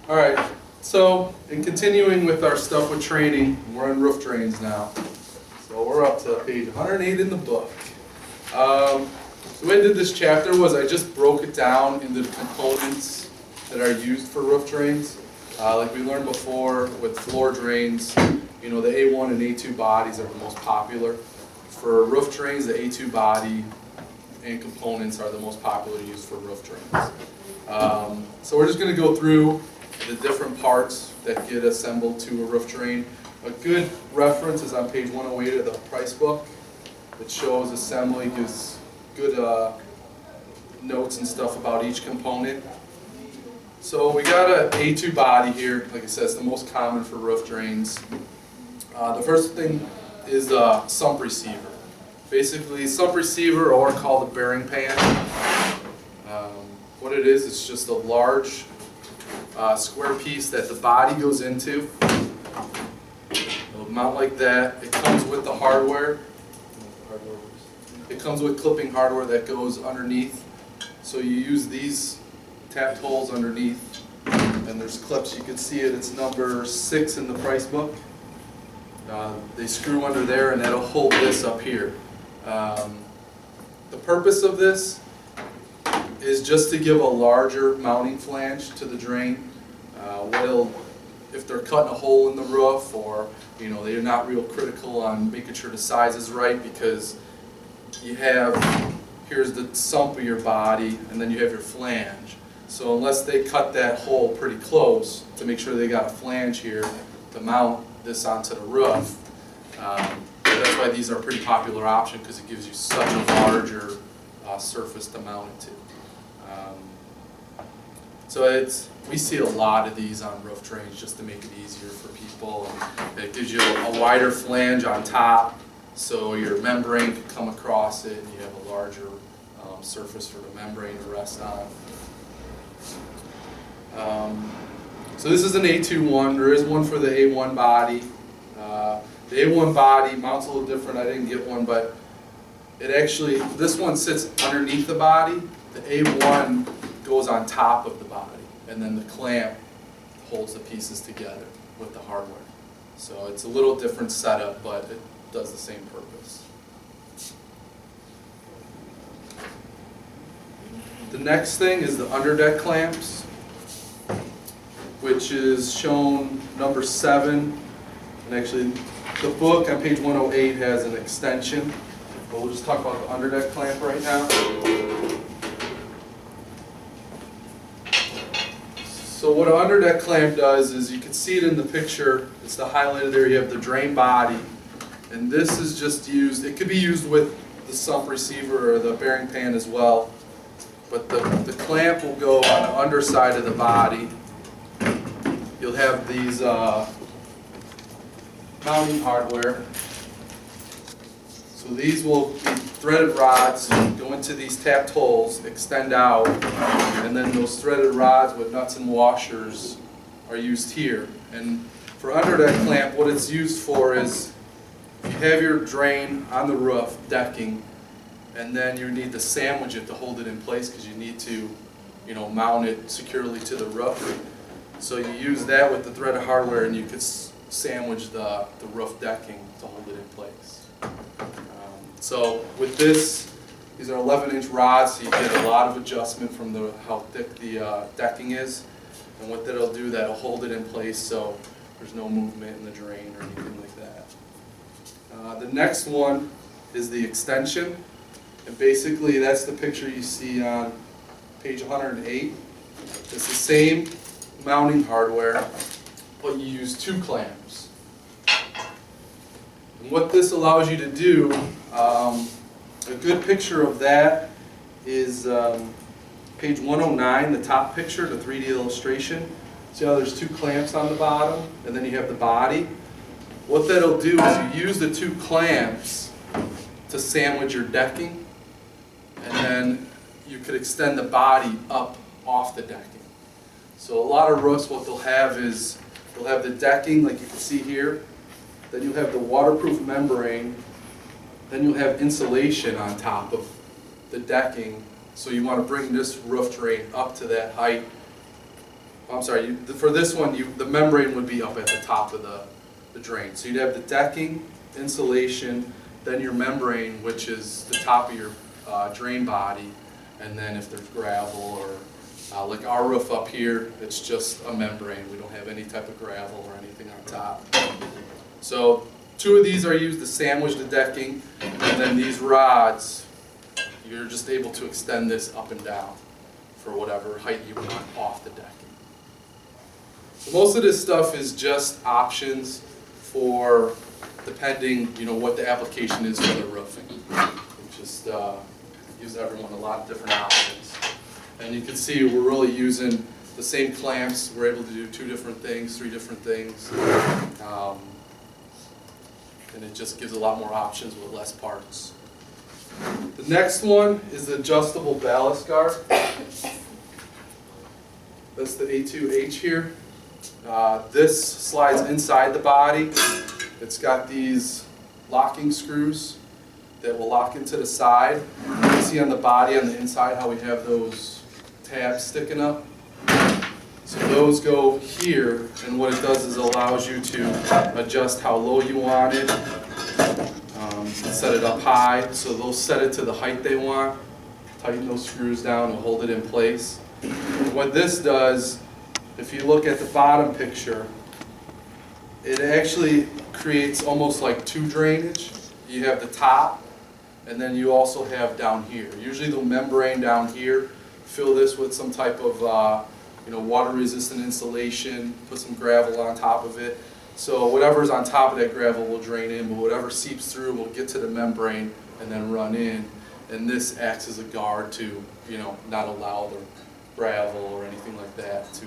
All right, so in continuing with our stuff with training, we're on roof drains now. So we're up to page 108 in the book. The way I did this chapter was I just broke it down into the components that are used for roof drains. Like we learned before with floor drains, you know, the A1 and A2 bodies are the most popular. For roof drains, the A2 body and components are the most popular used for roof drains. So we're just going to go through the different parts that get assembled to a roof drain. A good reference is on page 108 of the price book. It shows assembly, gives good notes and stuff about each component. So we got an A2 body here, like I said, it's the most common for roof drains. The first thing is a sump receiver. Basically, sump receiver, or called a bearing pan. What it is, it's just a large square piece that the body goes into. It'll mount like that. It comes with the hardware. It comes with clipping hardware that goes underneath. So you use these tapped holes underneath, and there's clips. You can see it. It's number 6 in the price book. They screw under there, and that'll hold this up here. The purpose of this is just to give a larger mounting flange to the drain. If they're cutting a hole in the roof, or you know, they're not real critical on making sure the size is right, because you have, here's the sump of your body, and then you have your flange. So unless they cut that hole pretty close to make sure they got a flange here to mount this onto the roof, that's why these are a pretty popular option, because it gives you such a larger surface to mount it to. So we see a lot of these on roof drains just to make it easier for people. And it gives you a wider flange on top, so your membrane can come across it, and you have a larger surface for the membrane to rest on. So this is an A2 one. There is one for the A1 body. The A1 body mounts a little different. I didn't get one, but this one sits underneath the body. The A1 goes on top of the body, and then the clamp holds the pieces together with the hardware. So it's a little different setup, but it does the same purpose. The next thing is the Undernet clamps, which is shown number 7. And actually, the book on page 108 has an extension, but we'll just talk about the Undernet clamp right now. So what an Undernet clamp does is, you can see it in the picture, it's the highlighted there, you have the drain body, and this is just used, it could be used with the sump receiver or the bearing pan as well, but the clamp will go on the underside of the body. You'll have these mounting hardware. So these will be threaded rods, go into these tapped holes, extend out, and then those threaded rods with nuts and washers are used here. And for Undernet clamp, what it's used for is, if you have your drain on the roof, decking, and then you need to sandwich it to hold it in place, because you need to, you know, mount it securely to the roof. So you use that with the threaded hardware, and you could sandwich the roof decking to hold it in place. So with this, these are 11-inch rods, so you get a lot of adjustment from how thick the decking is. And what that'll do, that'll hold it in place so there's no movement in the drain or anything like that. The next one is the extension. And basically that's the picture you see on page 108. It's the same mounting hardware, but you use 2 clamps. And what this allows you to do, a good picture of that is page 109, the top picture, the 3D illustration. See how there's 2 clamps on the bottom, and then you have the body? What that'll do is you use the 2 clamps to sandwich your decking, and then you could extend the body up off the decking. So a lot of roofs, what they'll have is, they'll have the decking like you can see here, then you'll have the waterproof membrane, then you'll have insulation on top of the decking. So you want to bring this roof drain up to that height I'm sorry, for this one, the membrane would be up at the top of the drain. So you'd have the decking, insulation, then your membrane, which is the top of your drain body, and then if there's gravel or like our roof up here, it's just a membrane. We don't have any type of gravel or anything on top. So 2 of these are used to sandwich the decking, and then these rods, you're just able to extend this up and down for whatever height you want off the decking. So most of this stuff is just options for depending, what the application is for the roofing. It just gives everyone a lot of different options. And you can see we're really using the same clamps. We're able to do 2 different things, 3 different things. And it just gives a lot more options with less parts. The next one is the adjustable ballast guard. That's the A2H here. This slides inside the body. It's got these locking screws that will lock into the side. You can see on the body on the inside how we have those tabs sticking up. So those go here, and what it does is it allows you to adjust how low you want it, set it up high, so they'll set it to the height they want, tighten those screws down and hold it in place. And what this does, if you look at the bottom picture, it actually creates almost like 2 drainage. You have the top, and then you also have down here. Usually the membrane down here, fill this with some type of water-resistant insulation, put some gravel on top of it. So whatever's on top of that gravel will drain in, but whatever seeps through will get to the membrane and then run in. And this acts as a guard to, not allow the gravel or anything like that to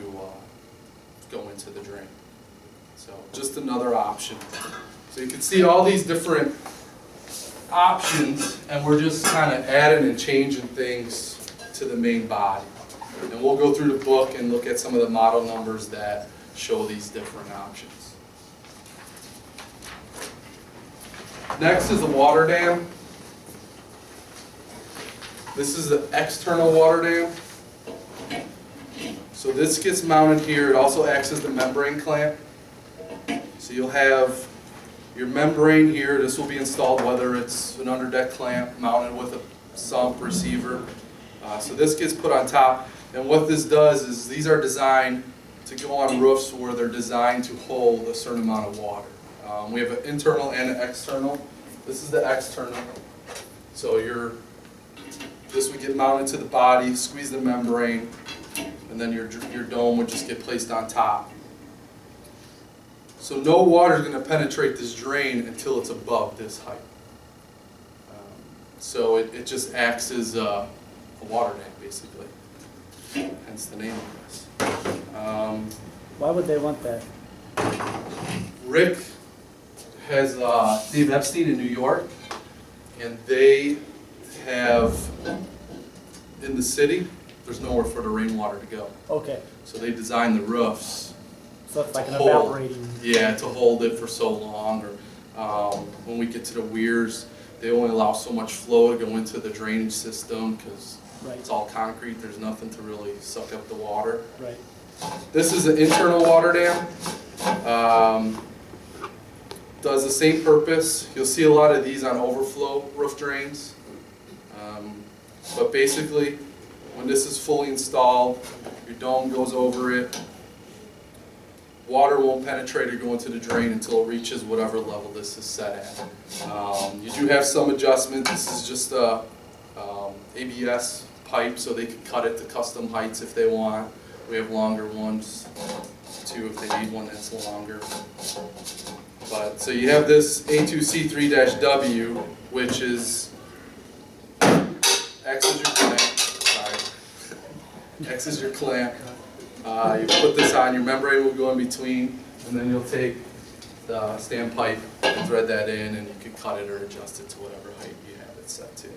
go into the drain. So just another option. So you can see all these different options, and we're just kind of adding and changing things to the main body. And we'll go through the book and look at some of the model numbers that show these different options. Next is the water dam. This is the external water dam. So this gets mounted here. It also acts as the membrane clamp. So you'll have your membrane here. This will be installed whether it's an Undernet Clamp mounted with a Sump Receiver. So this gets put on top. And what this does is these are designed to go on roofs where they're designed to hold a certain amount of water. We have an internal and an external. This is the external. So this would get mounted to the body, squeeze the membrane, and then your dome would just get placed on top. So no water is going to penetrate this drain until it's above this height. So it just acts as a water dam, basically. Hence the name of this. Why would they want that? Rick has Dave Epstein in New York, and they have, in the city, there's nowhere for the rainwater to go. Okay. So they designed the roofs. So it's like an evaporating. Yeah, to hold it for so long. Or when we get to the weirs, they only allow so much flow to go into the drainage system because it's all concrete. There's nothing to really suck up the water. Right. This is an internal water dam. Does the same purpose. You'll see a lot of these on overflow roof drains. But basically, when this is fully installed, your dome goes over it. Water won't penetrate or go into the drain until it reaches whatever level this is set at. You do have some adjustment. This is just a ABS pipe, so they can cut it to custom heights if they want. We have longer ones too if they need one that's longer. But so you have this A2C3-W, which is X is your clamp. Sorry, X is your clamp. You put this on, your membrane will go in between, and then you'll take the standpipe and thread that in, and you can cut it or adjust it to whatever height you have it set to.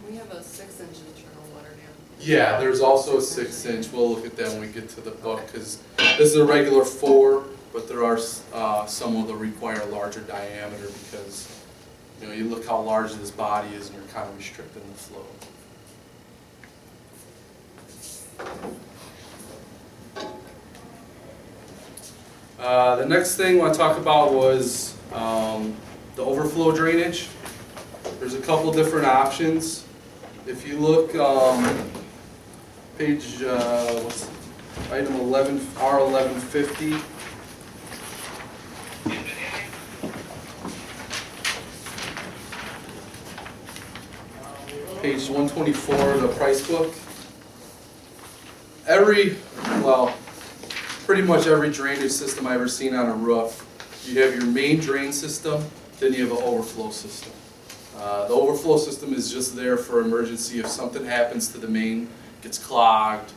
We have a 6-inch internal water dam. Yeah, there's also a 6-inch. We'll look at that when we get to the book, because this is a regular 4, but there are some that require a larger diameter because you look how large this body is, and you're kind of restricting the flow. The next thing I want to talk about was the overflow drainage. There's a couple different options. If you look, page, what's item 11, R1150. Page 124 of the price book. Pretty much every drainage system I've ever seen on a roof, you have your main drain system, then you have an overflow system. The overflow system is just there for emergency. If something happens to the main, gets clogged,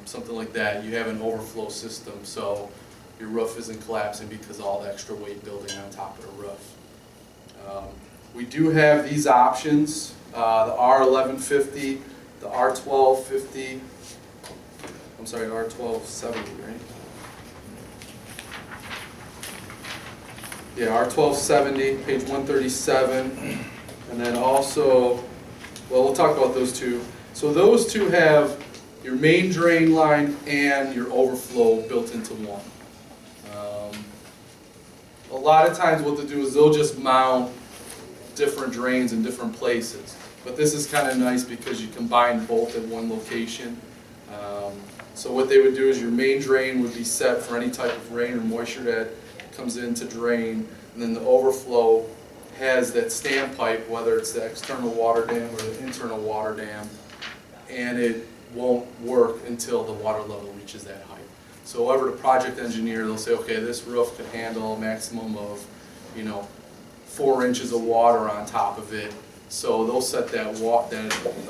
something like that, you have an overflow system so your roof isn't collapsing because of all the extra weight building on top of the roof. We do have these options, the R1150, the R1250, I'm sorry, R1270, right? Yeah, R1270, page 137, and then also, well, we'll talk about those two. So those two have your main drain line and your overflow built into one. A lot of times what they'll do is they'll just mount different drains in different places. But this is kind of nice because you combine both in one location. So what they would do is your main drain would be set for any type of rain or moisture that comes in to drain, and then the overflow has that standpipe, whether it's the external water dam or the internal water dam, and it won't work until the water level reaches that height. So over the project engineer, they'll say, okay, this roof could handle a maximum of, 4 inches of water on top of it. So they'll set that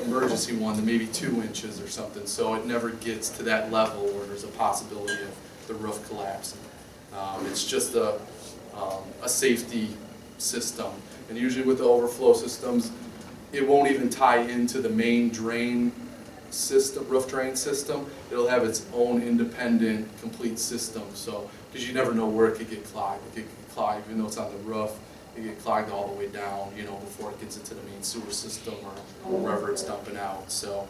emergency one to maybe 2 inches or something, so it never gets to that level where there's a possibility of the roof collapsing. It's just a safety system. And usually with the overflow systems, it won't even tie into the main drain system, roof drain system. It'll have its own independent, complete system. So, because you never know where it could get clogged. It could get clogged, even though it's on the roof, it could get clogged all the way down, before it gets into the main sewer system or wherever it's dumping out. So,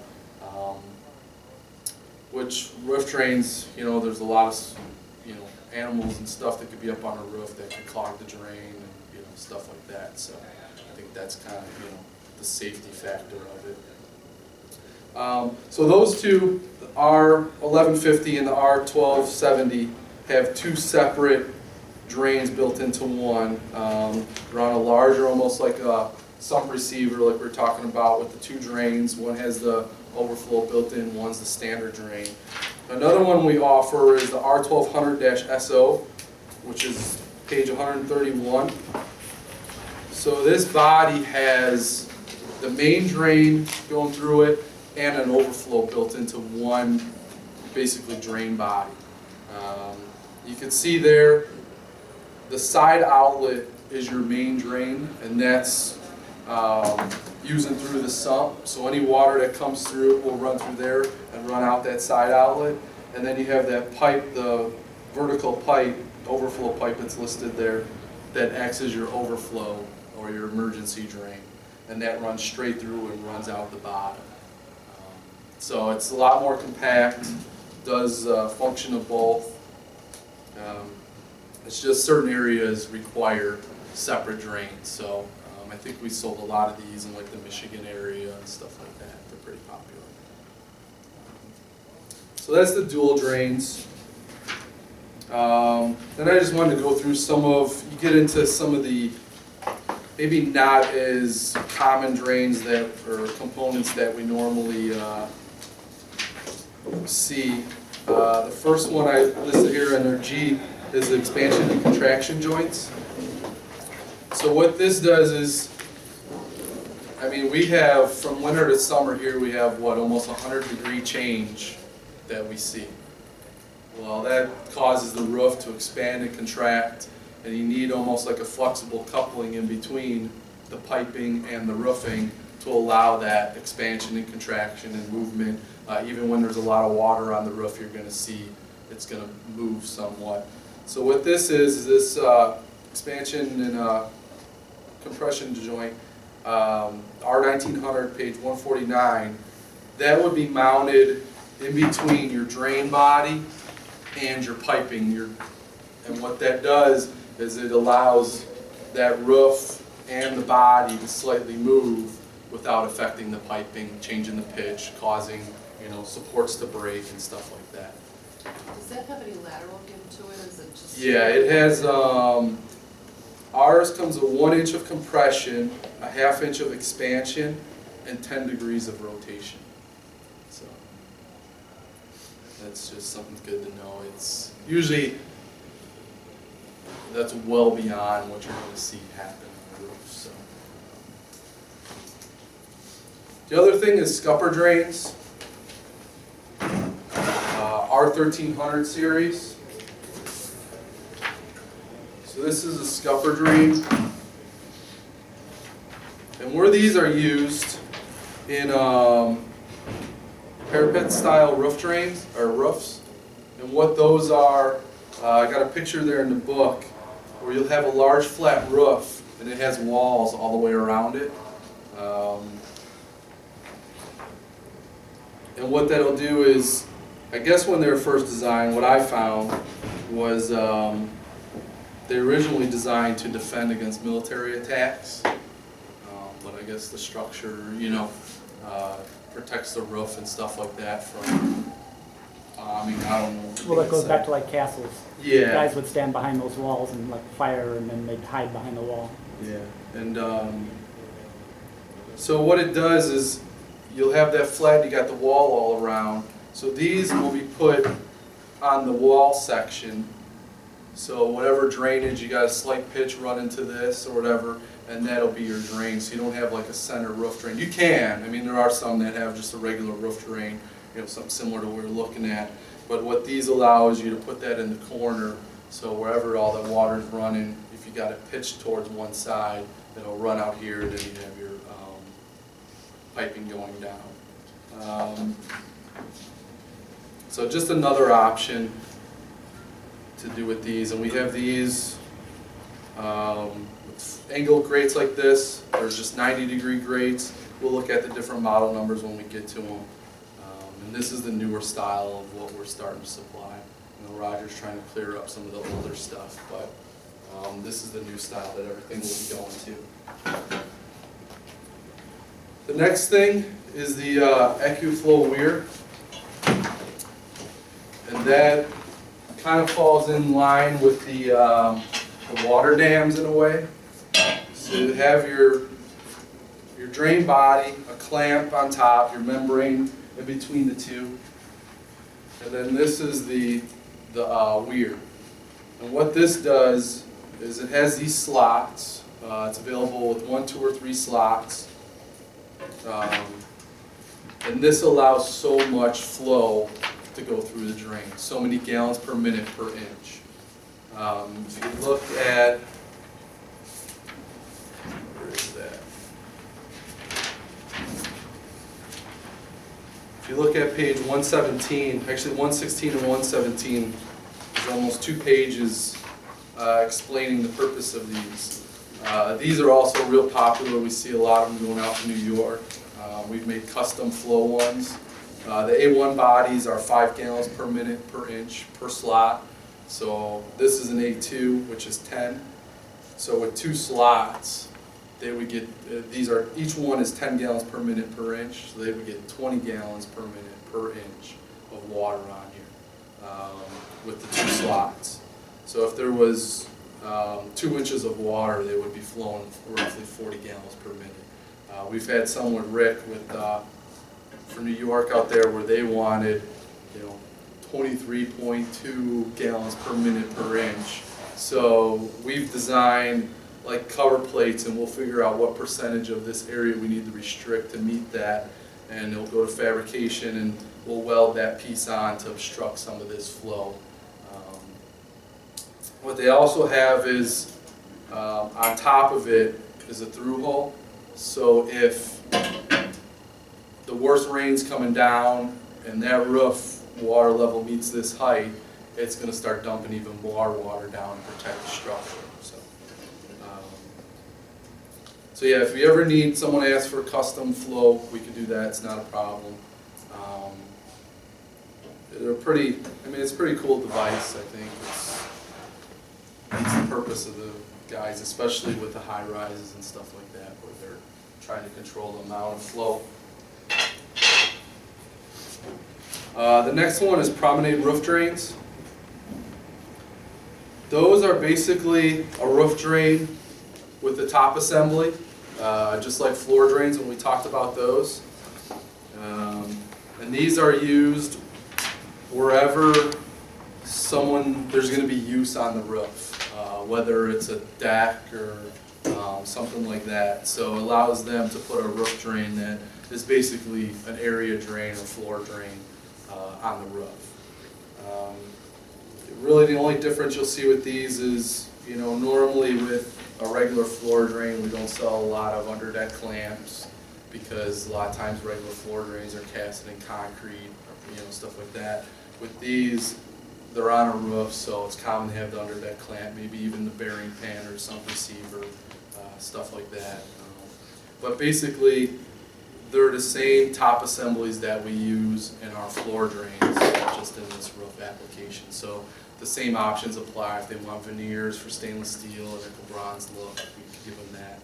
which roof drains, there's a lot of, animals and stuff that could be up on a roof that could clog the drain and, stuff like that. So I think that's kind of, the safety factor of it. So those two, the R1150 and the R1270, have two separate drains built into one. They're on a larger, almost like a sump receiver, like we were talking about with the two drains. One has the overflow built in, one's the standard drain. Another one we offer is the R1200-SO, which is page 131. So this body has the main drain going through it and an overflow built into one, basically, drain body. You can see there, the side outlet is your main drain, and that's using through the sump. So any water that comes through will run through there and run out that side outlet. And then you have that pipe, the vertical pipe, overflow pipe that's listed there, that acts as your overflow or your emergency drain. And that runs straight through and runs out the bottom. So it's a lot more compact, does function of both. It's just certain areas require separate drains. So I think we sold a lot of these in like the Michigan area and stuff like that. They're pretty popular. So that's the dual drains. Then I just wanted to go through you get into some of the maybe not as common drains or components that we normally see. The first one I listed here under G is the expansion and contraction joints. So what this does is, we have, from winter to summer here, we have almost 100-degree change that we see. Well, that causes the roof to expand and contract, and you need almost like a flexible coupling in between the piping and the roofing to allow that expansion and contraction and movement. Even when there's a lot of water on the roof, you're going to see it's going to move somewhat. So what this is this expansion and compression joint, R1900, page 149, that would be mounted in between your drain body and your piping, your And what that does is it allows that roof and the body to slightly move without affecting the piping, changing the pitch, causing, supports to break and stuff like that. Does that have any lateral give to it, or is it just? Yeah, it has, ours comes with 1 inch of compression, a 1/2 inch of expansion, and 10 degrees of rotation. So that's just something good to know. It's usually, that's well beyond what you're going to see happen on the roof. So the other thing is scupper drains, R1300 series. So this is a scupper drain, and where these are used in parapet style roof drains or roofs, and what those are, I got a picture there in the book where you'll have a large flat roof and it has walls all the way around it. And what that'll do is, I guess when they were first designed, what I found was they originally designed to defend against military attacks, but I guess the structure, protects the roof and stuff like that from, I don't know. Well, that goes back to like castles. Yeah. Guys would stand behind those walls and like fire, and then they'd hide behind the wall. Yeah, and so what it does is you'll have that flat, you got the wall all around. So these will be put on the wall section. So whatever drainage, you got a slight pitch run into this or whatever, and that'll be your drain. So you don't have like a center roof drain. You can, there are some that have just a regular roof drain, something similar to what we're looking at. But what these allow is you to put that in the corner, so wherever all the water's running, if you got it pitched towards one side, it'll run out here, and then you have your piping going down. So just another option to do with these, and we have these with angled grates like this. There's just 90-degree grates. We'll look at the different model numbers when we get to them. And this is the newer style of what we're starting to supply. Roger's trying to clear up some of the older stuff, but this is the new style that everything will be going to. The next thing is the EcuFlow weir, and that kind of falls in line with the water dams in a way. So you have your drain body, a clamp on top, your membrane in between the two, and then this is the weir. And what this does is it has these slots. It's available with 1, 2, or 3 slots. And this allows so much flow to go through the drain, so many gallons per minute per inch. If you look at, where is that? If you look at page 117, actually 116 and 117, there's almost 2 pages explaining the purpose of these. These are also real popular. We see a lot of them going out to New York. We've made custom flow ones. The A1 bodies are 5 gallons per minute per inch per slot. So this is an A2, which is 10. So with 2 slots, they would get, each one is 10 gallons per minute per inch. So they would get 20 gallons per minute per inch of water on here with the 2 slots. So if there was 2 inches of water, they would be flowing roughly 40 gallons per minute. We've had some with Rick from New York out there where they wanted 23.2 gallons per minute per inch. So we've designed like cover plates, and we'll figure out what percentage of this area we need to restrict to meet that, and it'll go to fabrication, and we'll weld that piece on to obstruct some of this flow. What they also have is on top of it is a through hole. So if the worst rain's coming down and that roof water level meets this height, it's going to start dumping even more water down to protect the structure. So yeah, if you ever need someone to ask for custom flow, we could do that. It's not a problem. They're pretty. It's a pretty cool device. I think purpose of the guys, especially with the high rises and stuff like that, where they're trying to control the amount of flow. The next one is promenade roof drains. Those are basically a roof drain with the top assembly, just like floor drains when we talked about those. And these are used wherever there's going to be use on the roof, whether it's a deck or something like that. So it allows them to put a roof drain that is basically an area drain or floor drain on the roof. Really the only difference you'll see with these is, normally with a regular floor drain we don't sell a lot of Undernet clamps, because a lot of times regular floor drains are casted in concrete, or, stuff like that. With these, they're on a roof, so it's common to have the Undernet clamp, maybe even the bearing pan or Sump Receiver, stuff like that. But basically, they're the same top assemblies that we use in our floor drains, just in this roof application. So the same options apply. If they want veneers for stainless steel or nickel bronze look, we can give them that.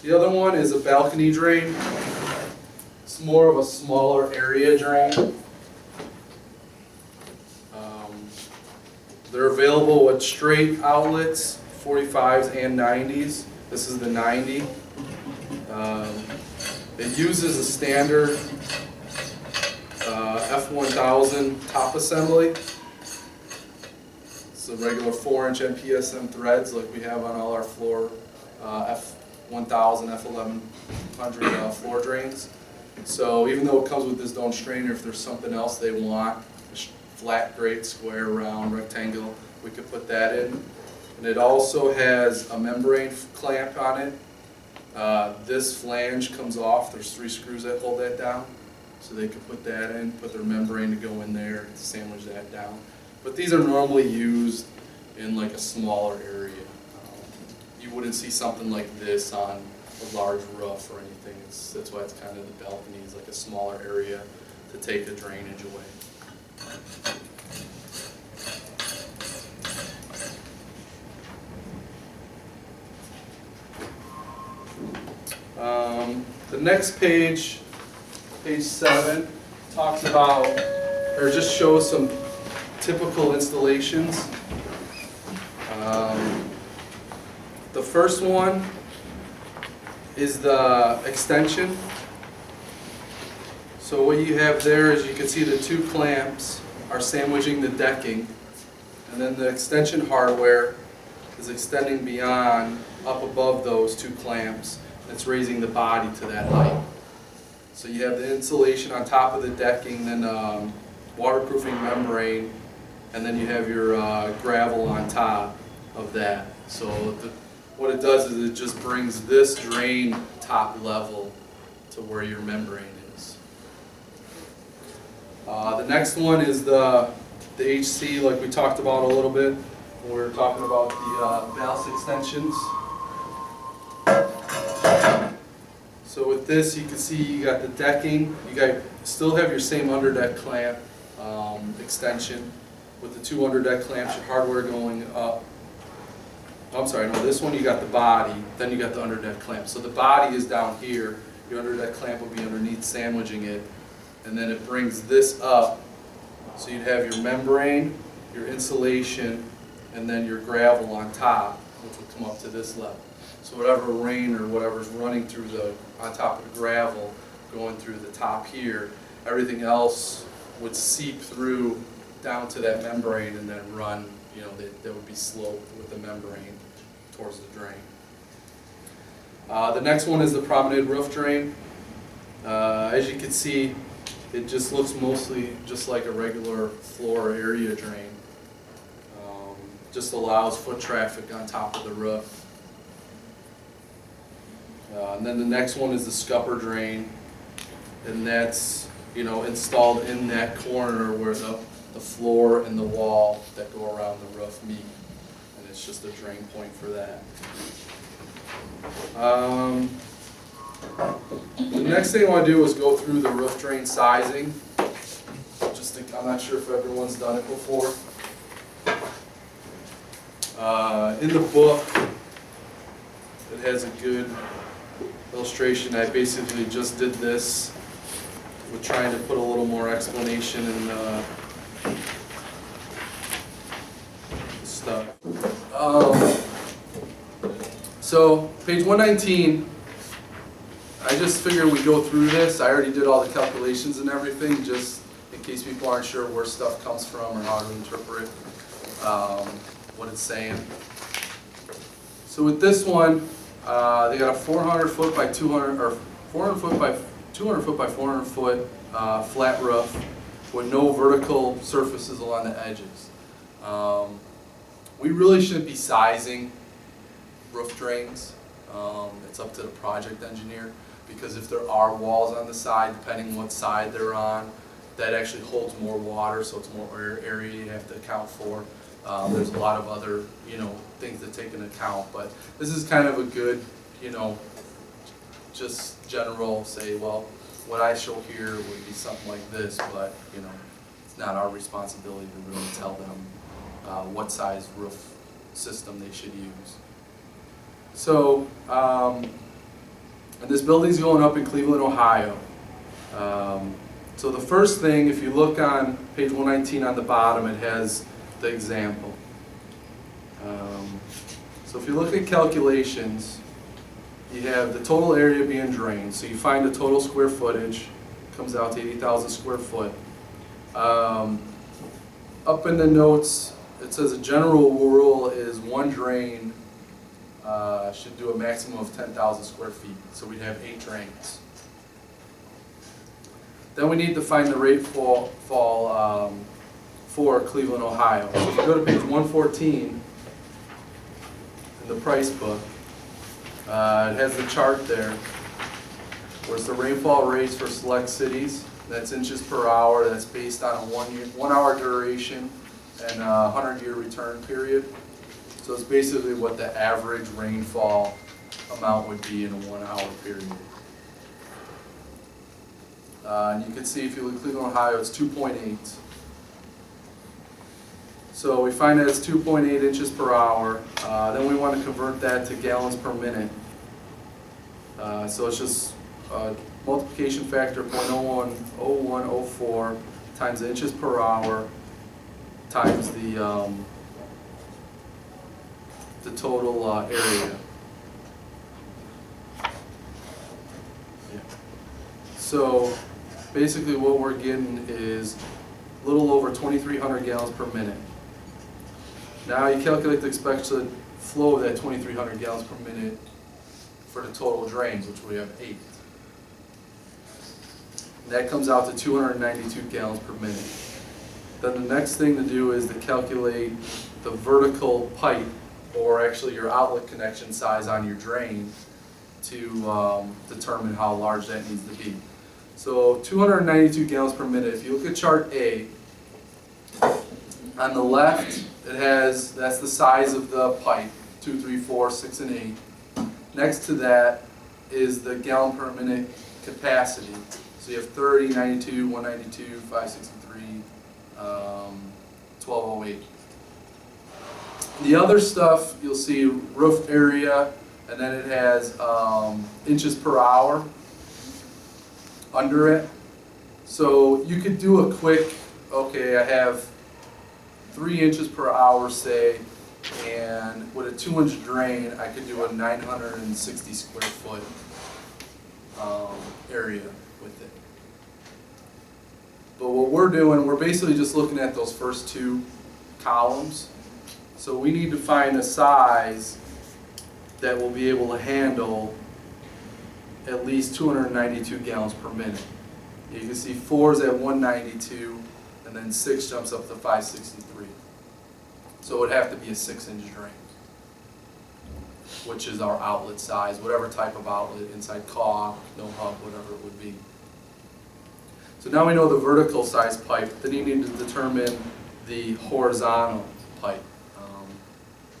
The other one is a balcony drain. It's more of a smaller area drain. They're available with straight outlets, 45s and 90s. This is the 90. It uses a standard F1000 top assembly. It's a regular 4-inch NPSM threads like we have on all our floor F1000, F1100 floor drains. So even though it comes with this dome strainer, if there's something else they want, flat, grate, square, round, rectangle, we could put that in. And it also has a membrane clamp on it. This flange comes off. There's 3 screws that hold that down. So they could put that in, put their membrane to go in there to sandwich that down. But these are normally used in like a smaller area. You wouldn't see something like this on a large roof or anything. That's why it's kind of the balcony is like a smaller area to take the drainage away. The next page, page 7, talks about, or just shows some typical installations. The first one is the extension. So what you have there is you can see the 2 clamps are sandwiching the decking, and then the extension hardware is extending beyond, up above those 2 clamps. It's raising the body to that height. So you have the insulation on top of the decking, then waterproofing membrane, and then you have your gravel on top of that. So what it does is it just brings this drain top level to where your membrane is. The next one is the HC, like we talked about a little bit when we were talking about the ballast extensions. So with this, you can see you got the decking. You still have your same underdeck clamp extension with the 2 underdeck clamps, your hardware going up. I'm sorry, no, this one you got the body, then you got the underdeck clamp. So the body is down here. Your underdeck clamp will be underneath, sandwiching it, and then it brings this up. So you'd have your membrane, your insulation, and then your gravel on top, which would come up to this level. So whatever rain or whatever's running through on top of the gravel, going through the top here, everything else would seep through down to that membrane and then run, that would be sloped with the membrane towards the drain. The next one is the promenade roof drain. As you can see, it just looks mostly just like a regular floor area drain. Just allows foot traffic on top of the roof. And then the next one is the scupper drain, and that's installed in that corner where the floor and the wall that go around the roof meet, and it's just a drain point for that. The next thing I want to do is go through the roof drain sizing. I'm not sure if everyone's done it before. In the book, it has a good illustration. I basically just did this with trying to put a little more explanation in the stuff. So page 119, I just figured we'd go through this. I already did all the calculations and everything, just in case people aren't sure where stuff comes from or how to interpret what it's saying. So with this one, they got a 400 foot by 200, or 400 foot by 200 foot by 400 foot flat roof with no vertical surfaces along the edges. We really shouldn't be sizing roof drains. It's up to the project engineer, because if there are walls on the side, depending what side they're on, that actually holds more water, so it's more area you have to account for. There's a lot of other, things to take into account, but this is kind of a good, just general say, well, what I show here would be something like this, but, it's not our responsibility to really tell them what size roof system they should use. So, and this building's going up in Cleveland, Ohio. So the first thing, if you look on page 119 on the bottom, it has the example. So if you look at calculations, you have the total area being drained. So you find the total square footage, comes out to 80,000 square foot. Up in the notes, it says a general rule is one drain should do a maximum of 10,000 square feet. So we'd have 8 drains. Then we need to find the rainfall for Cleveland, Ohio. So if you go to page 114 in the price book, it has the chart there where it's the rainfall rates for select cities. That's inches per hour. That's based on a 1 hour duration and a 100-year return period. So it's basically what the average rainfall amount would be in a 1 hour period. And you can see if you look at Cleveland, Ohio, it's 2.8. So we find that it's 2.8 inches per hour. Then we want to convert that to gallons per minute. So it's just multiplication factor 0.0104 times the inches per hour times the total area. Yeah. So basically what we're getting is a little over 2,300 gallons per minute. Now you calculate the expected flow of that 2,300 gallons per minute for the total drains, which we have 8. And that comes out to 292 gallons per minute. Then the next thing to do is to calculate the vertical pipe, or actually your outlet connection size on your drain, to determine how large that needs to be. So 292 gallons per minute. If you look at chart A, on the left it has, that's the size of the pipe, 2, 3, 4, 6, and 8. Next to that is the gallon per minute capacity. So you have 30, 92, 192, 563, 1208. The other stuff, you'll see roof area, and then it has inches per hour under it. So you could do a quick, okay, I have 3 inches per hour, say, and with a 2-inch drain, I could do a 960 square foot area with it. But what we're doing, we're basically just looking at those first 2 columns. So we need to find a size that will be able to handle at least 292 gallons per minute. You can see 4 is at 192, and then 6 jumps up to 563. So it would have to be a 6-inch drain, which is our outlet size, whatever type of outlet, inside caulk, no hub, whatever it would be. So now we know the vertical size pipe. Then you need to determine the horizontal pipe.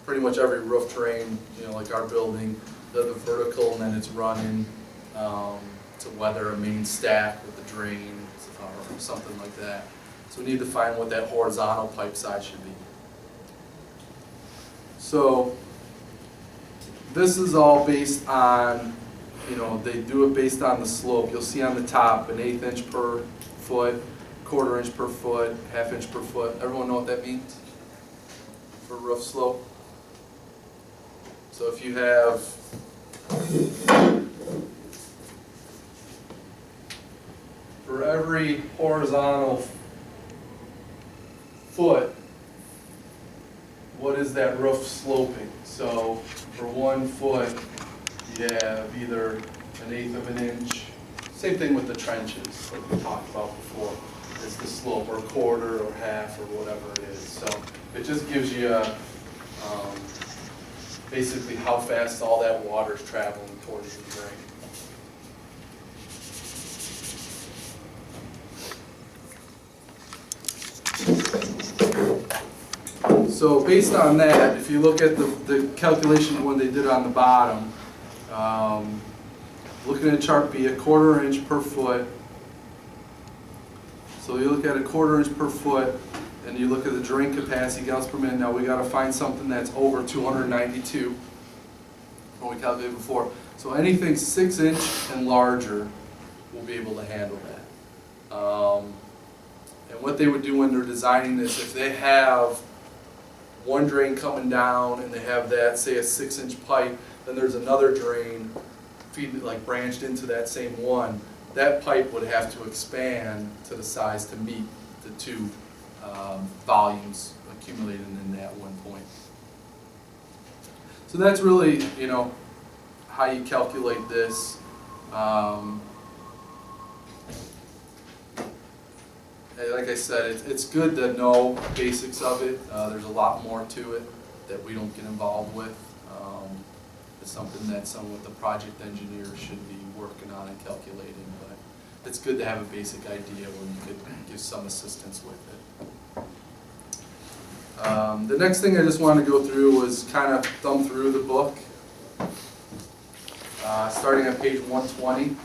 Pretty much every roof drain, like our building, the vertical, and then it's running to weather a main stack with the drain or something like that. So we need to find what that horizontal pipe size should be. So this is all based on, you know, they do it based on the slope. You'll see on the top an 1/8 inch per foot, 1/4 inch per foot, 1/2 inch per foot. Everyone know what that means for roof slope? So if you have for every horizontal foot, what is that roof sloping? So for 1 foot, you have either 1/8 of an inch. Same thing with the trenches, like we talked about before. It's the slope, or 1/4 or 1/2 or whatever it is. So it just gives you basically how fast all that water is traveling towards the drain. So based on that, if you look at the calculation when they did on the bottom, looking at chart B, 1/4 inch per foot. So you look at 1/4 inch per foot, and you look at the drain capacity gallons per minute. Now we got to find something that's over 292, what we calculated before. So anything 6 inch and larger will be able to handle that. And what they would do when they're designing this, if they have one drain coming down and they have that, say, a 6 inch pipe, then there's another drain feed, like branched into that same one, that pipe would have to expand to the size to meet the two volumes accumulated in that one point. So that's really, you know, how you calculate this. Like I said, it's good to know basics of it. There's a lot more to it that we don't get involved with. It's something that some of the project engineers should be working on and calculating, but it's good to have a basic idea where you could give some assistance with it. The next thing I just wanted to go through was kind of thumb through the book, starting on page 120.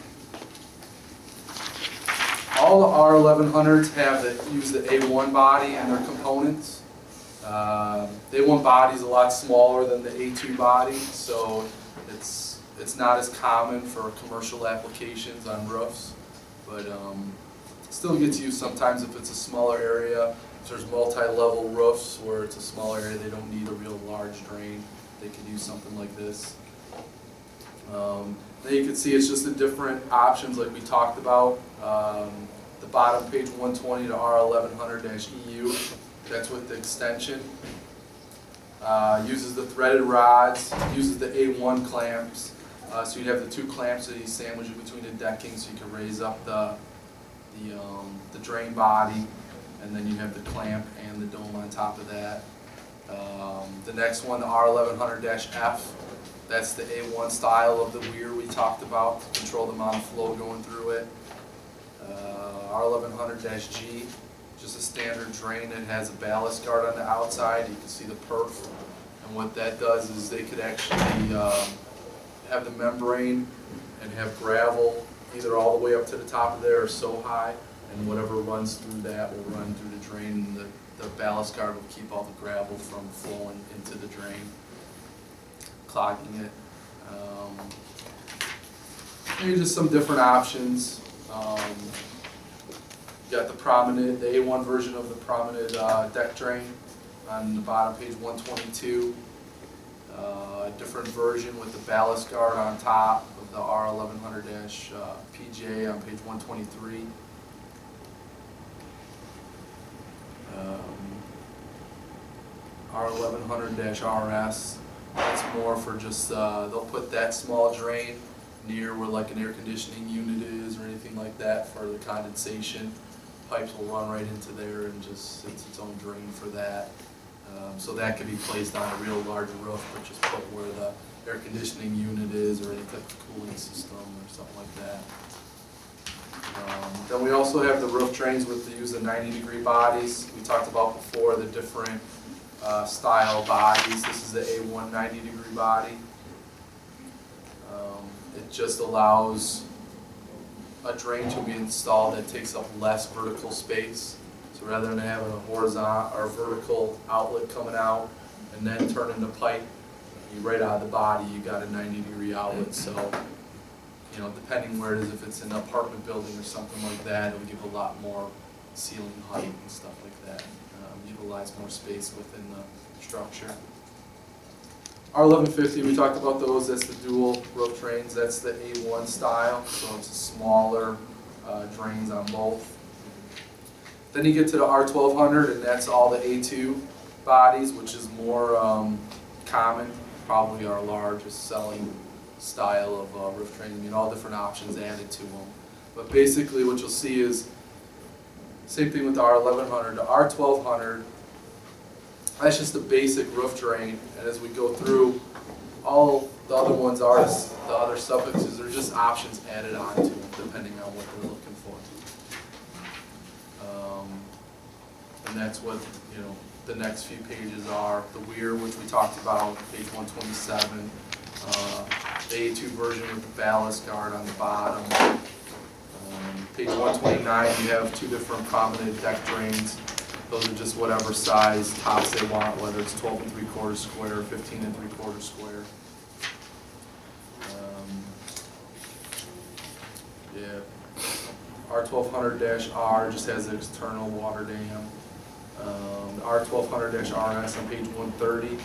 All the R1100s use the A1 body in their components. The A1 body is a lot smaller than the A2 body, so it's not as common for commercial applications on roofs, but still gets used sometimes if it's a smaller area. If there's multi-level roofs where it's a small area, they don't need a real large drain. They could use something like this. Then you can see it's just the different options like we talked about. The bottom page 120 to R1100-EU, that's with the extension. Uses the threaded rods, uses the A1 clamps. So you'd have the two clamps that you sandwich in between the decking so you can raise up the drain body, and then you have the clamp and the dome on top of that. The next one, the R1100-F, that's the A1 style of the weir we talked about to control the amount of flow going through it. R1100-G, just a standard drain that has a ballast guard on the outside. You can see the perf, and what that does is they could actually have the membrane and have gravel either all the way up to the top of there or so high, and whatever runs through that will run through the drain, and the ballast guard will keep all the gravel from flowing into the drain, clogging it. Maybe just some different options. You got the prominent, the A1 version of the prominent deck drain on the bottom, page 122. Different version with the ballast guard on top of the R1100-PJ on page 123. R1100-RS, that's more for just, they'll put that small drain near where like an air conditioning unit is or anything like that for the condensation. Pipes will run right into there and just, it's its own drain for that. So that could be placed on a real large roof, but just put where the air conditioning unit is or any type of cooling system or something like that. Then we also have the roof drains with the use of 90-degree bodies. We talked about before the different style bodies. This is the A1 90-degree body. It just allows a drain to be installed that takes up less vertical space. So rather than having a horizontal or vertical outlet coming out, and then turn into pipe. You right out of the body, you got a 90-degree outlet, so, you know, depending where it is, if it's an apartment building or something like that, it'll give a lot more ceiling height and stuff like that. Utilize more space within the structure. R1150, we talked about those, that's the dual roof drains, that's the A1 style, so it's a smaller drains on both. Then you get to the R1200, and that's all the A2 bodies, which is more common, probably our largest selling style of roof drain. I mean, all different options added to them. But basically what you'll see is, same thing with the R1100, the R1200, that's just a basic roof drain, and as we go through, all the other ones are, the other suffixes are just options added on to them, depending on what they're looking for. And that's what, you know, the next few pages are. The weir, which we talked about, page 127. The A2 version with the ballast guard on the bottom. Page 129, you have two different prominent deck drains. Those are just whatever size tops they want, whether it's 12 3/4 square or 15 3/4 square. Yeah. R1200-R just has an external water dam. The R1200-RS on page 130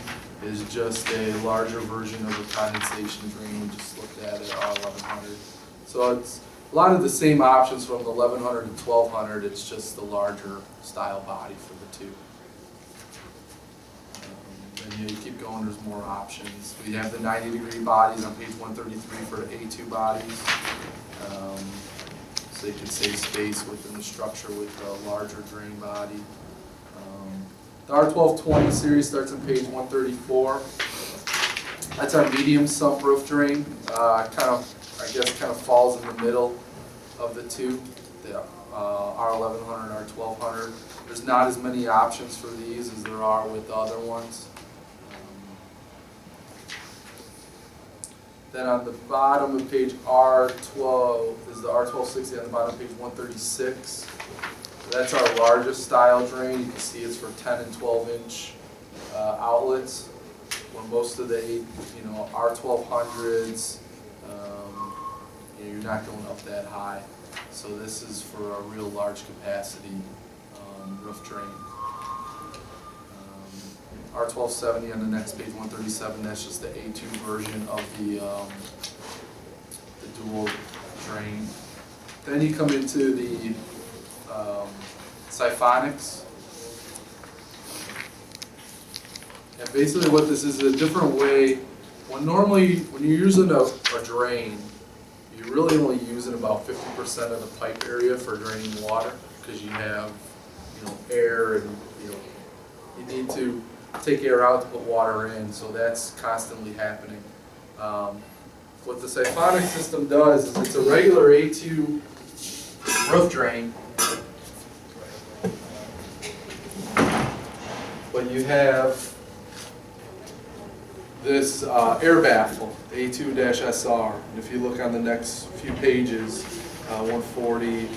is just a larger version of a condensation drain. We just looked at it, R1100. So it's a lot of the same options from the 1100 to 1200. It's just the larger style body for the two. And you keep going, there's more options. We have the 90-degree bodies on page 133 for the A2 bodies. So you can save space within the structure with a larger drain body. The R1220 series starts on page 134. That's our medium sump roof drain. I guess kind of falls in the middle of the two, the R1100 and R1200. There's not as many options for these as there are with the other ones. Then on the bottom of page R12 is the R1260 on the bottom of page 136. That's our largest style drain. You can see it's for 10 and 12 inch outlets. When most of the R1200s, you're not going up that high. So this is for a real large capacity roof drain. R1270 on the next page 137. That's just the A2 version of the dual drain. Then you come into the siphonics. And basically what this is a different way. When you're using a drain, you're really only using about 50% of the pipe area for draining water, because you have air, and you need to take air out to put water in, so that's constantly happening. What the siphonic system does is it's a regular A2 roof drain, but you have this air baffle, A2-SR. And if you look on the next few pages, 140,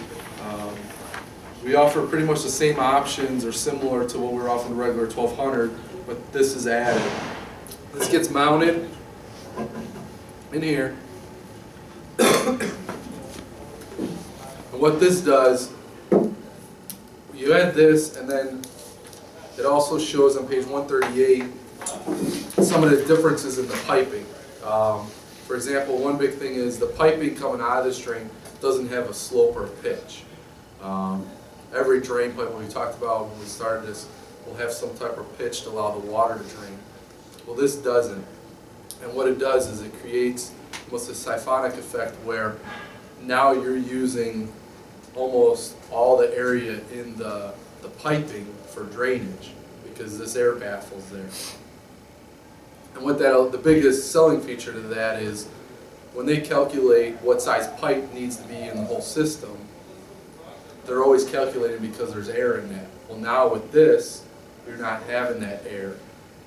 we offer pretty much the same options or similar to what we're offering the regular 1200, but this is added. This gets mounted in here. And what this does, you add this, and then it also shows on page 138 some of the differences in the piping. For example, one big thing is the piping coming out of this drain doesn't have a slope or a pitch. Every drain pipe, when we talked about when we started this, will have some type of pitch to allow the water to drain. Well, this doesn't. And what it does is it creates almost a siphonic effect where now you're using almost all the area in the piping for drainage, because this air baffle's there. And what the biggest selling feature to that is when they calculate what size pipe needs to be in the whole system, they're always calculating because there's air in that. Well, now with this, you're not having that air.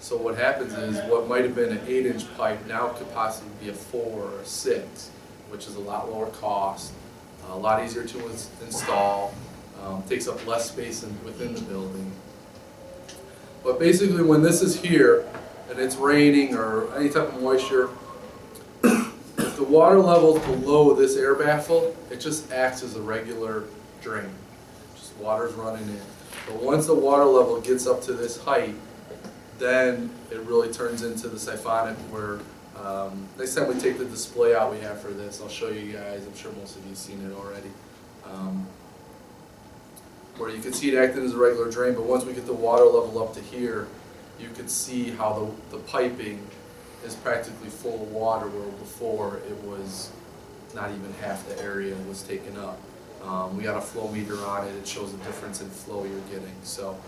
So what happens is what might have been an 8-inch pipe now could possibly be a 4 or a 6, which is a lot lower cost, a lot easier to install, takes up less space within the building. But basically when this is here and it's raining or any type of moisture, if the water level is below this air baffle, it just acts as a regular drain. Just water's running in. But once the water level gets up to this height, then it really turns into the siphonic where, next time we take the display out we have for this, I'll show you guys, I'm sure most of you have seen it already, where you can see it acting as a regular drain, but once we get the water level up to here, you can see how the piping is practically full of water, where before it was not even half the area was taken up. We got a flow meter on it, it shows the difference in flow you're getting. So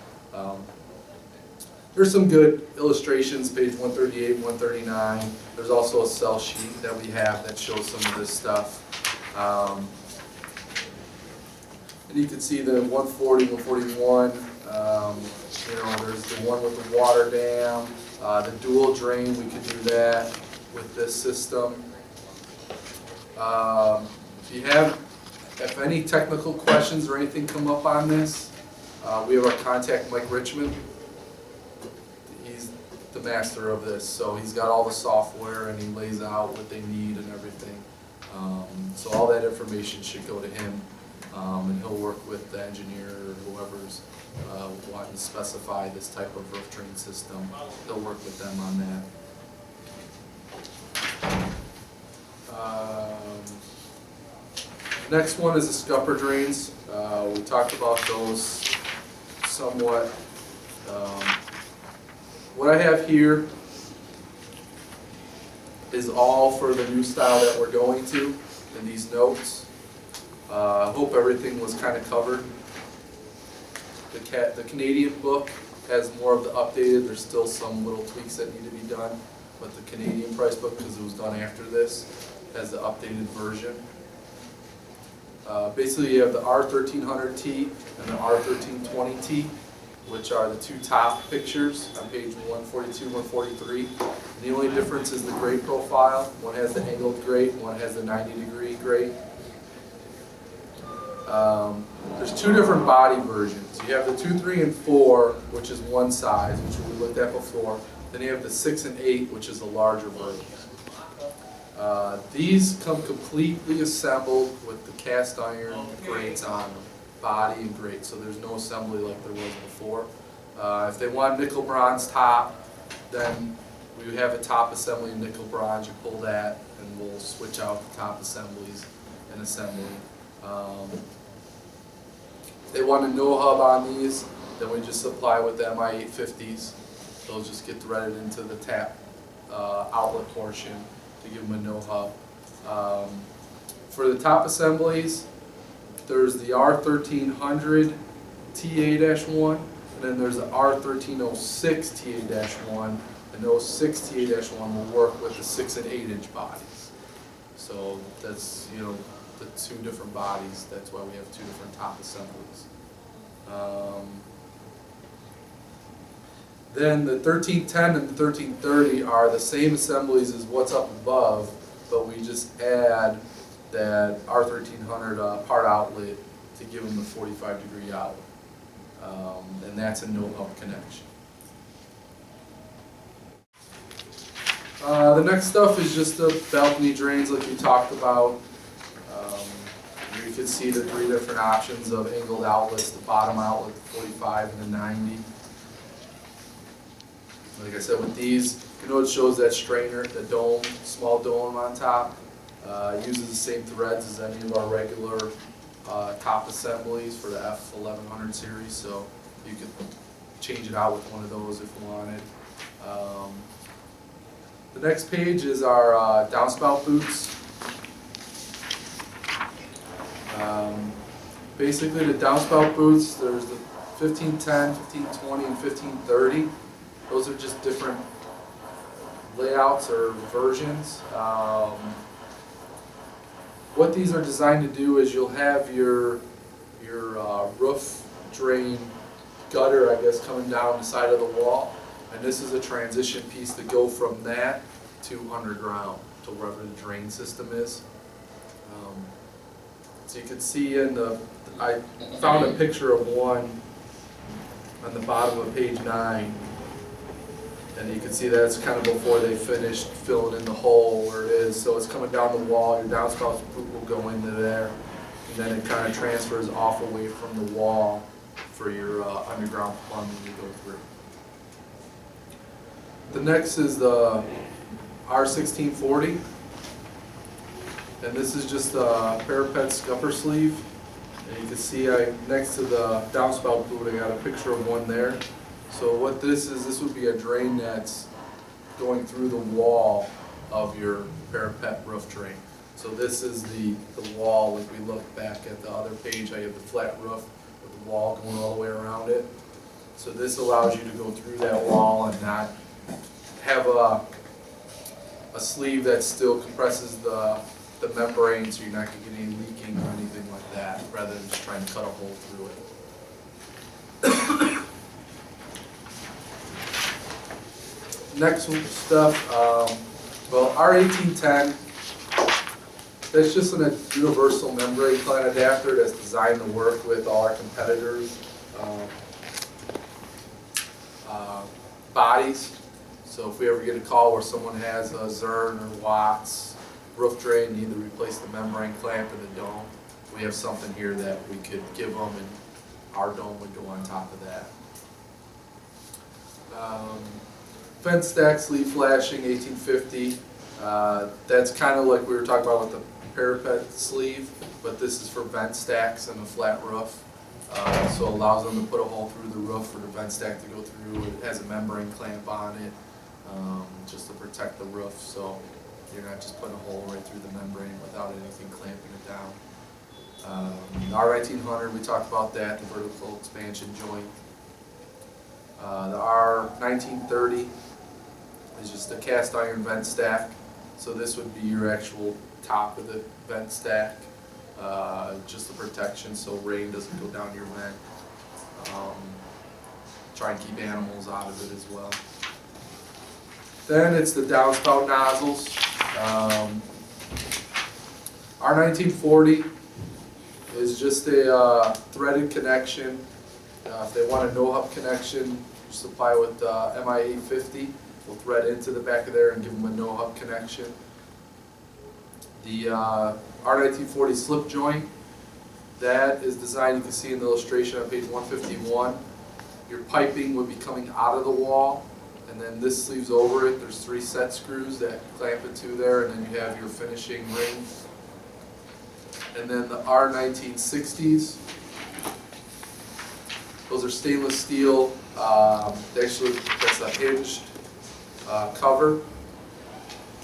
there's some good illustrations, page 138, 139. There's also a cell sheet that we have that shows some of this stuff. And you can see the 140, 141, you know, there's the one with the water dam, the dual drain, we could do that with this system. If any technical questions or anything come up on this, we have our contact, Mike Richmond. He's the master of this, so he's got all the software and he lays out what they need and everything. So all that information should go to him, and he'll work with the engineer or whoever's wanting to specify this type of roof drain system. He'll work with them on that. Next one is the scupper drains. We talked about those somewhat. What I have here is all for the new style that we're going to in these notes. I hope everything was kind of covered. The Canadian book has more of the updated. There's still some little tweaks that need to be done, but the Canadian price book, because it was done after this, has the updated version. Basically, you have the R1300T and the R1320T, which are the two top pictures on page 142, 143. And the only difference is the grate profile. One has the angled grate, one has the 90-degree grate. There's two different body versions. You have the 2, 3, and 4, which is one size, which we looked at before. Then you have the 6 and 8, which is the larger version. These come completely assembled with the cast iron grates on them, body and grate, so there's no assembly like there was before. If they want nickel bronze top, then we have a top assembly in nickel bronze. You pull that and we'll switch out the top assemblies and assembly. If they want a no hub on these, then we just supply with the MI850s. Those just get threaded into the tap outlet portion to give them a no hub. For the top assemblies, there's the R1300 TA-1, and then there's the R1306 TA-1, and those 6 TA-1 will work with the 6 and 8 inch bodies. So that's, you know, the two different bodies. That's why we have two different top assemblies. Then the 1310 and the 1330 are the same assemblies as what's up above, but we just add that R1300 part outlet to give them the 45-degree outlet. And that's a no-hub connection. The next stuff is just the balcony drains like we talked about. You can see the three different options of angled outlets, the bottom outlet, the 45 and the 90. Like I said, with these, you know, it shows that strainer, the dome, small dome on top. Uses the same threads as any of our regular top assemblies for the F1100 series, so you could change it out with one of those if you wanted. The next page is our downspout boots. Basically, the downspout boots, there's the 1510, 1520, and 1530. Those are just different layouts or versions. What these are designed to do is you'll have your roof drain gutter, I guess, coming down the side of the wall, and this is a transition piece to go from that to underground to wherever the drain system is. So you can see I found a picture of one on the bottom of page 9. And you can see that's kind of before they finished filling in the hole where it is. So it's coming down the wall, your downspout will go into there, and then it kind of transfers off away from the wall for your underground plumbing to go through. The next is the R1640, and this is just a parapet scupper sleeve. And you can see next to the downspout boot, I got a picture of one there. So what this is, this would be a drain that's going through the wall of your parapet roof drain. So this is the wall. If we look back at the other page, I have the flat roof with the wall going all the way around it. So this allows you to go through that wall and not have a sleeve that still compresses the membrane, so you're not going to get any leaking or anything like that, rather than just trying to cut a hole through it. Next stuff, well, R1810, that's just a universal membrane clamp adapter that's designed to work with all our competitors' bodies. So if we ever get a call where someone has a Zern or Watts roof drain, need to replace the membrane clamp in the dome, we have something here that we could give them, and our dome would go on top of that. Fence stack sleeve flashing, 1850. That's kind of like we were talking about with the parapet sleeve, but this is for vent stacks and a flat roof. So it allows them to put a hole through the roof for the vent stack to go through. It has a membrane clamp on it, just to protect the roof, so you're not just putting a hole right through the membrane without anything clamping it down. The R1900, we talked about that, the vertical expansion joint. The R1930 is just a cast iron vent stack. So this would be your actual top of the vent stack, just the protection so rain doesn't go down your vent. Try and keep animals out of it as well. Then it's the downspout nozzles. R1940 is just a threaded connection. If they want a no-hub connection, supply with MI850. We'll thread into the back of there and give them a no-hub connection. The R1940 slip joint, that is designed, you can see in the illustration on page 151. Your piping would be coming out of the wall, and then this sleeves over it. There's 3 set screws that clamp it to there, and then you have your finishing ring. And then the R1960s, those are stainless steel. Actually, that's a hinged cover.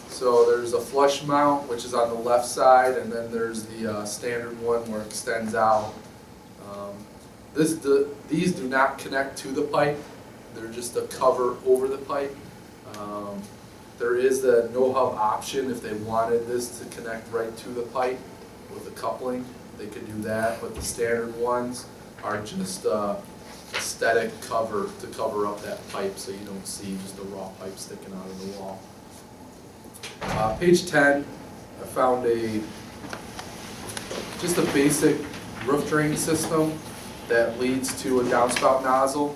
So there's a flush mount, which is on the left side, and then there's the standard one where it extends out. These do not connect to the pipe. They're just a cover over the pipe. There is the no-hub option if they wanted this to connect right to the pipe with a coupling. They could do that, but the standard ones are just aesthetic cover to cover up that pipe so you don't see just a raw pipe sticking out of the wall. Page 10, I found just a basic roof drain system that leads to a downspout nozzle.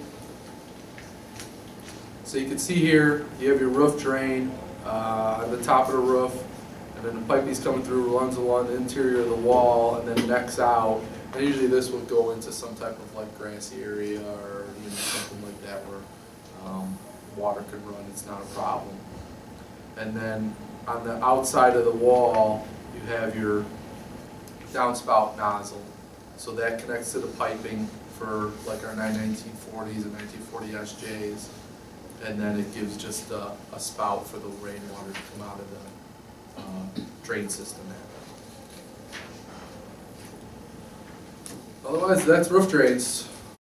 So you can see here, you have your roof drain on the top of the roof, and then the pipe is coming through, runs along the interior of the wall, and then necks out. And usually this would go into some type of like grassy area or something like that where water could run, it's not a problem. And then on the outside of the wall, you have your downspout nozzle. So that connects to the piping for like our 1940s and 1940 SJs. And then it gives just a spout for the rainwater to come out of the drain system. Otherwise, that's roof drains.